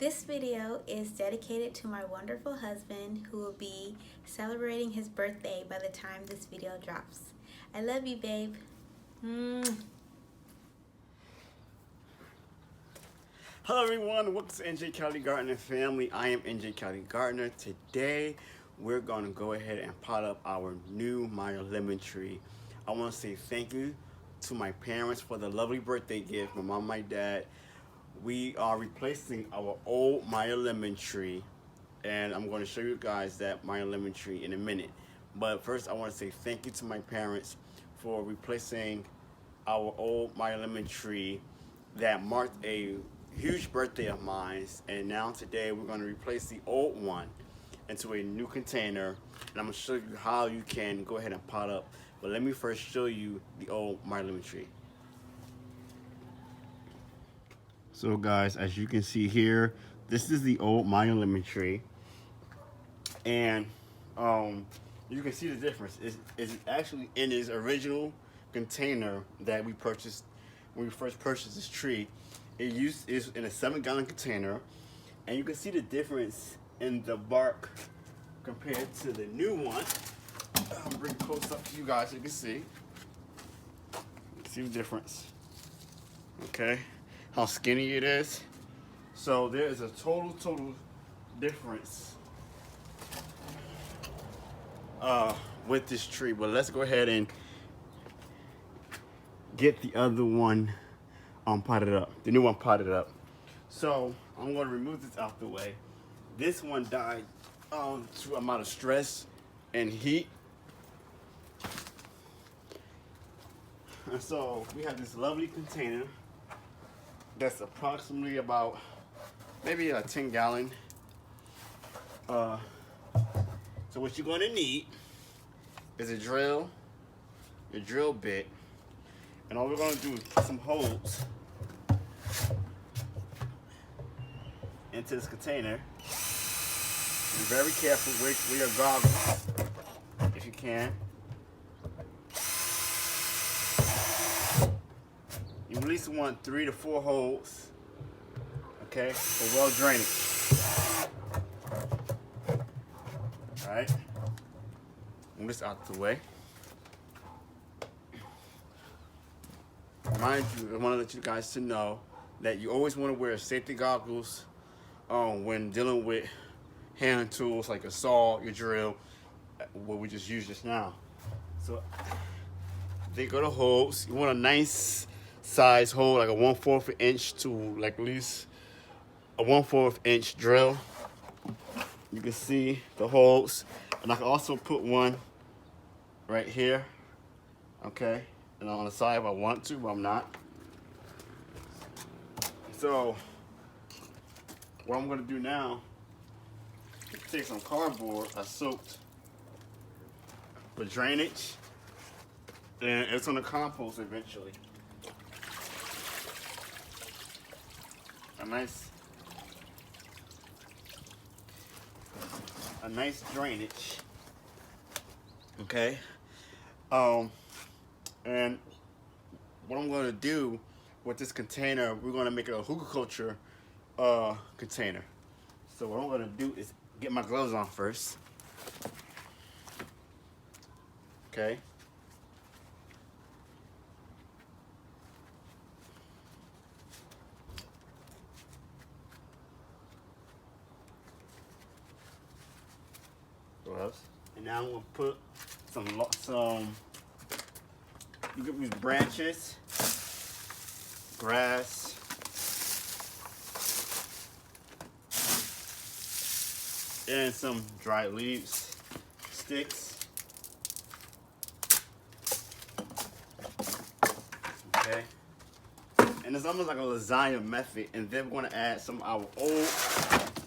This video is dedicated to my wonderful husband who will be celebrating his birthday by the time this video drops. I love you, babe. Hello everyone, welcome to NJcaligardener Family. I am NJcaligardener. Today we're going to go ahead and pot up our new Meyer Lemon tree. I want to say thank you to my parents for the lovely birthday gift, my mom and my dad. We are replacing our old Meyer Lemon tree, and I'm going to show you guys that Meyer Lemon tree in a minute. But first I want to say thank you to my parents for replacing our old Meyer Lemon tree that marked a huge birthday of mine, and now today we're going to replace the old one into a new container, and I'm going to show you how you can go ahead and pot up. But let me first show you the old Meyer Lemon tree. So guys, as you can see here, this is the old Meyer Lemon tree, and you can see the difference. It's actually in its original container that we purchased when we first purchased this tree. Is in a 7-gallon container, and you can see the difference in the bark compared to the new one. I'll bring it close up to you guys so you can see. See the difference. Okay, how skinny it is. So there is a total difference with this tree. But let's go ahead and get the other one potted up, the new one potted up. So I'm going to remove this out the way. This one died to amount of stress and heat. And so we have this lovely container that's approximately about maybe a 10-gallon. So what you're going to need is a drill, your drill bit, and all we're going to do is put some holes into this container. Be very careful with your goggles, if you can. You at least want 3 to 4 holes, okay, for well drainage. All right, move this out the way. Mind you, I want to let you guys to know that you always want to wear safety goggles when dealing with hand tools like a saw, your drill, what we just used just now. So they go to holes. You want a nice size hole, like a 1/4 inch to like at least a 1/4 inch drill. You can see the holes, and I can also put one right here, okay, and on the side if I want to, but I'm not. So what I'm going to do now is take some cardboard I soaked for drainage, and it's going to compost eventually. A nice drainage, okay. And what I'm going to do with this container, we're going to make it a hugelkultur container. So what I'm going to do is get my gloves on first, okay. Gloves. And now I'm going to put you can use branches, grass, and some dried leaves, sticks. Okay. And it's almost like a lasagna method. And then we're going to add some of our old,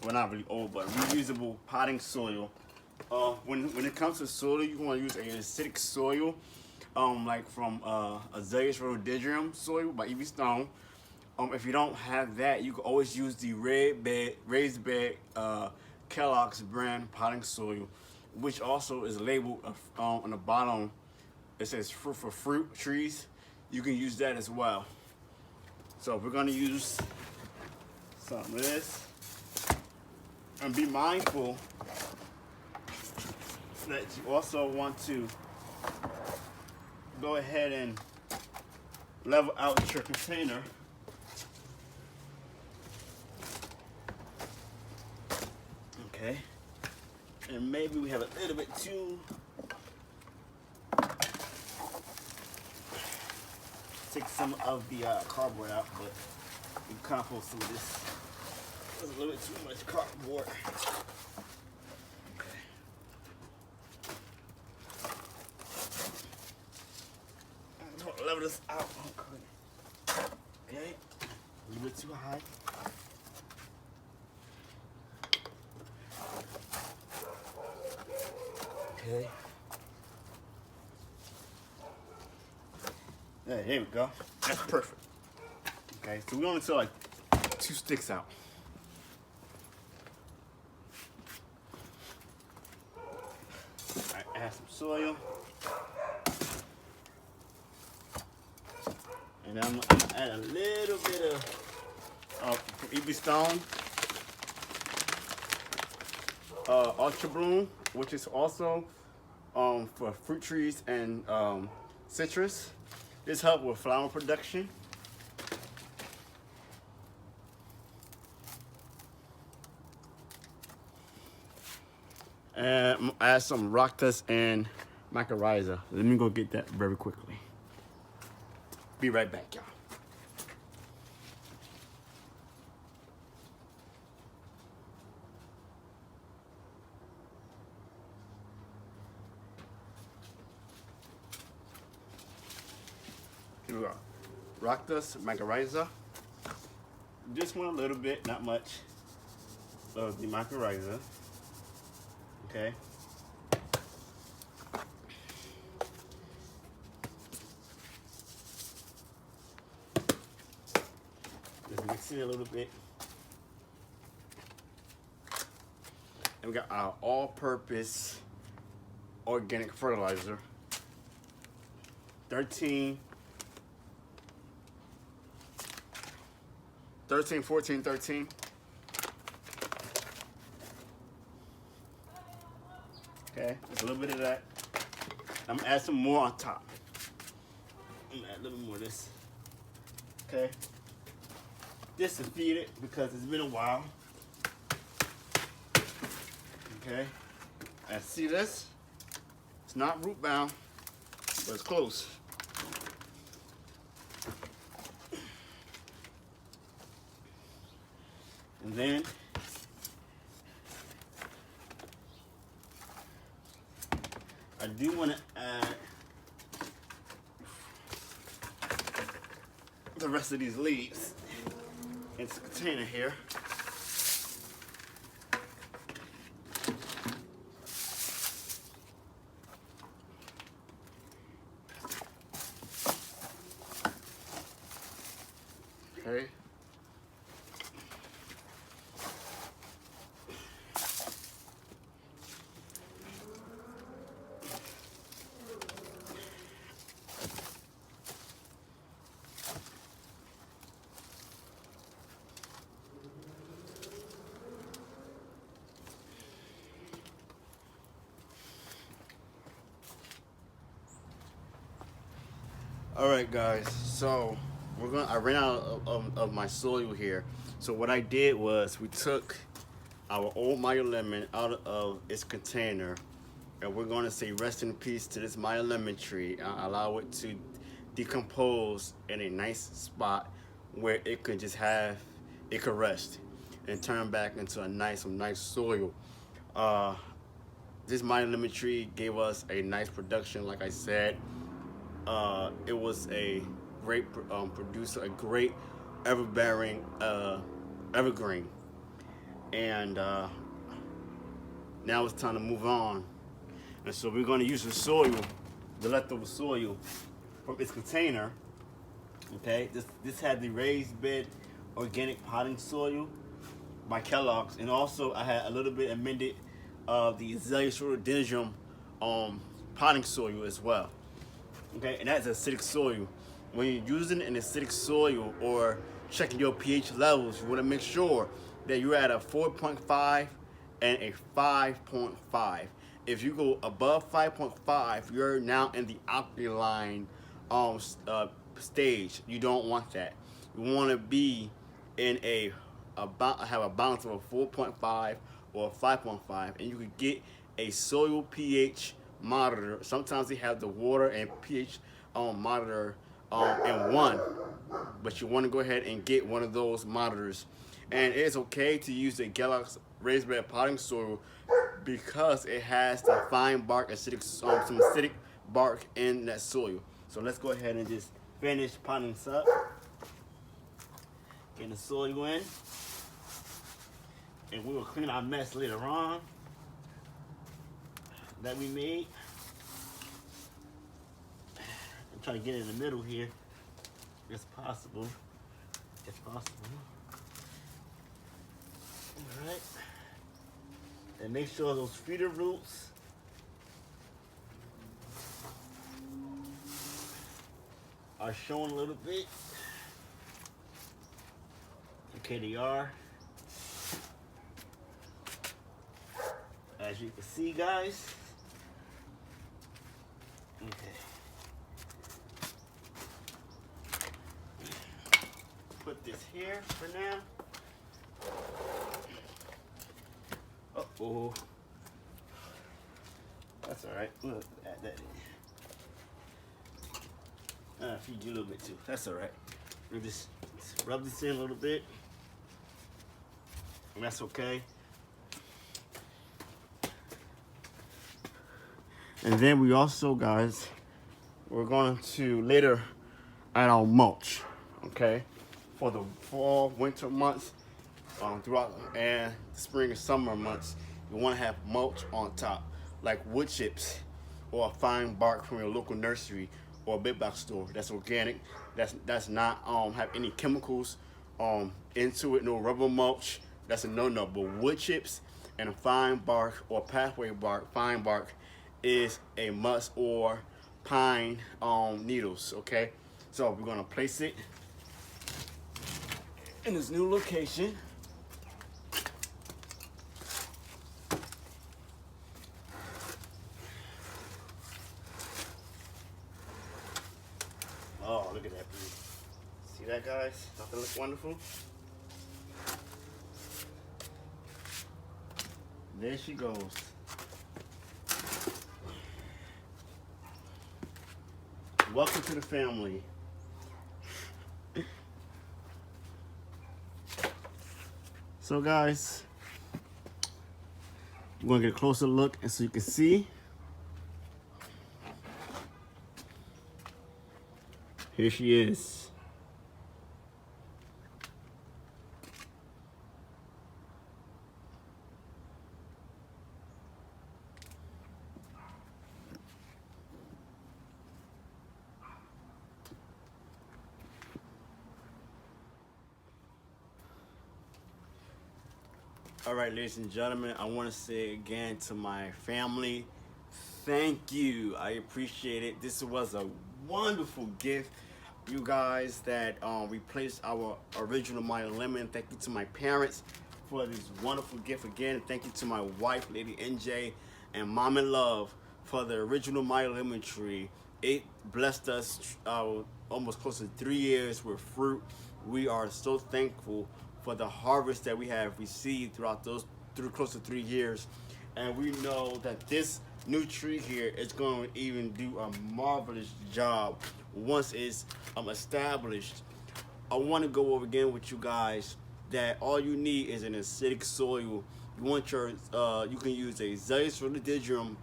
well, not really old, but reusable potting soil. When it comes to soil, you want to use an acidic soil, like from Azaleas Rhododendrum soil by E.B.stone. If you don't have that, you can always use the raised bed Kellogg's brand potting soil, which also is labeled on the bottom. It says fruit for fruit trees. You can use that as well. So we're going to use some of this. And be mindful that you also want to go ahead and level out your container. Okay. And maybe we have a little bit too. Take some of the cardboard out, but we compost some of this. There's a little bit too much cardboard. Okay. I'm gonna level this out. Okay. A little bit too high. Okay. There we go. That's perfect. Okay, so we only took like 2 sticks out. Alright, add some soil. And then I'm gonna add a little bit of E.B.stone Ultra Bloom, which is also for fruit trees and citrus. This helps with flower production. And add some rock dust and mycorrhiza. Let me go get that very quickly. Be right back, y'all. Here we go. Rock dust, mycorrhiza. Just one a little bit, not much, of the mycorrhiza. Okay. Just mix it a little bit. And we got our all-purpose organic fertilizer. 13, 14, 13. Okay, just a little bit of that. I'm gonna add some more on top. I'm gonna add a little more of this. Okay. Just to feed it because it's been a while. Okay. And see this? It's not root bound, but it's close. And then I do want to add the rest of these leaves into the container here. Okay. All right, guys. So I ran out of my soil here. So what I did was we took our old Meyer Lemon out of its container, and we're going to say rest in peace to this Meyer Lemon tree. Allow it to decompose in a nice spot where it could rest and turn back into some nice soil. This Meyer Lemon tree gave us a nice production, like I said. It was a great producer, a great ever-bearing evergreen. And now it's time to move on. And so we're going to use the soil, the leftover soil from its container. Okay, this had the raised bed organic potting soil by Kellogg's, and also I had a little bit amended of the Azaleas Rhododendrum potting soil as well. Okay, and that's acidic soil. When you're using an acidic soil or checking your pH levels, you want to make sure that you're at a 4.5 and a 5.5. If you go above 5.5, you're now in the alkaline stage. You don't want that. You want to be in have a balance of a 4.5 or a 5.5, and you could get a soil pH monitor. Sometimes they have the water and pH monitor in one, but you want to go ahead and get one of those monitors. And it's okay to use the Kellogg's raised bed potting soil because it has the fine bark acidic, some acidic bark in that soil. So let's go ahead and just finish potting this up. Getting the soil in, and we will clean our mess later on that we made. I'm trying to get in the middle here, if possible. All right, and make sure those feeder roots are showing a little bit. Okay, they are. As you can see, guys. Okay. Put this here for now. Uh-oh. That's all right. We'll add that in. Feed you a little bit too. That's all right. We'll just rub this in a little bit. And that's okay. And then we also, guys, we're going to later add our mulch, okay, for the fall, winter months, throughout, and the spring and summer months. You want to have mulch on top, like wood chips or fine bark from your local nursery or a big box store. That's organic. That's not have any chemicals into it. No rubber mulch. That's a no-no. But wood chips and a fine bark or pathway bark, fine bark, is a must, or pine needles. Okay, so we're gonna place it in this new location. Oh, look at that beauty. See that, guys? Doesn't that look wonderful? There she goes. Welcome to the family. So, guys, we're gonna get a closer look, and so you can see. Here she is. All right, ladies and gentlemen, I want to say again to my family, thank you. I appreciate it. This was a wonderful gift, you guys, that replaced our original Meyer Lemon. Thank you to my parents for this wonderful gift again. Thank you to my wife, Lady NJ, and Mom in Love for the original Meyer Lemon tree. It blessed us almost close to 3 years with fruit. We are so thankful for the harvest that we have received throughout those close to 3 years. And we know that this new tree here is going to even do a marvelous job once it's established. I want to go over again with you guys that all you need is an acidic soil. You want your you can use a Azaleas Rhododendrum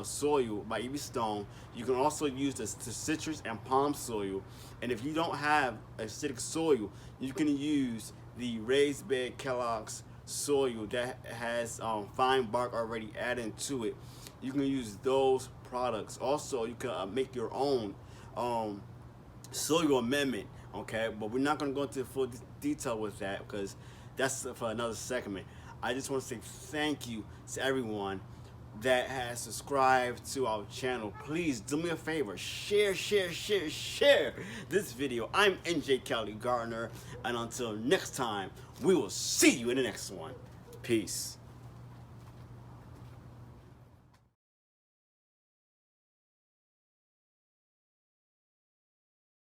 soil by E.B.stone. You can also use the citrus and palm soil. And if you don't have acidic soil, you can use the raised bed Kellogg's soil that has fine bark already added to it. You can use those products. Also, you can make your own soil amendment, okay? But we're not going to go into full detail with that because that's for another segment. I just want to say thank you to everyone that has subscribed to our channel. Please do me a favor, share this video. I'm NJcaligardener, and until next time, we will see you in the next one. Peace.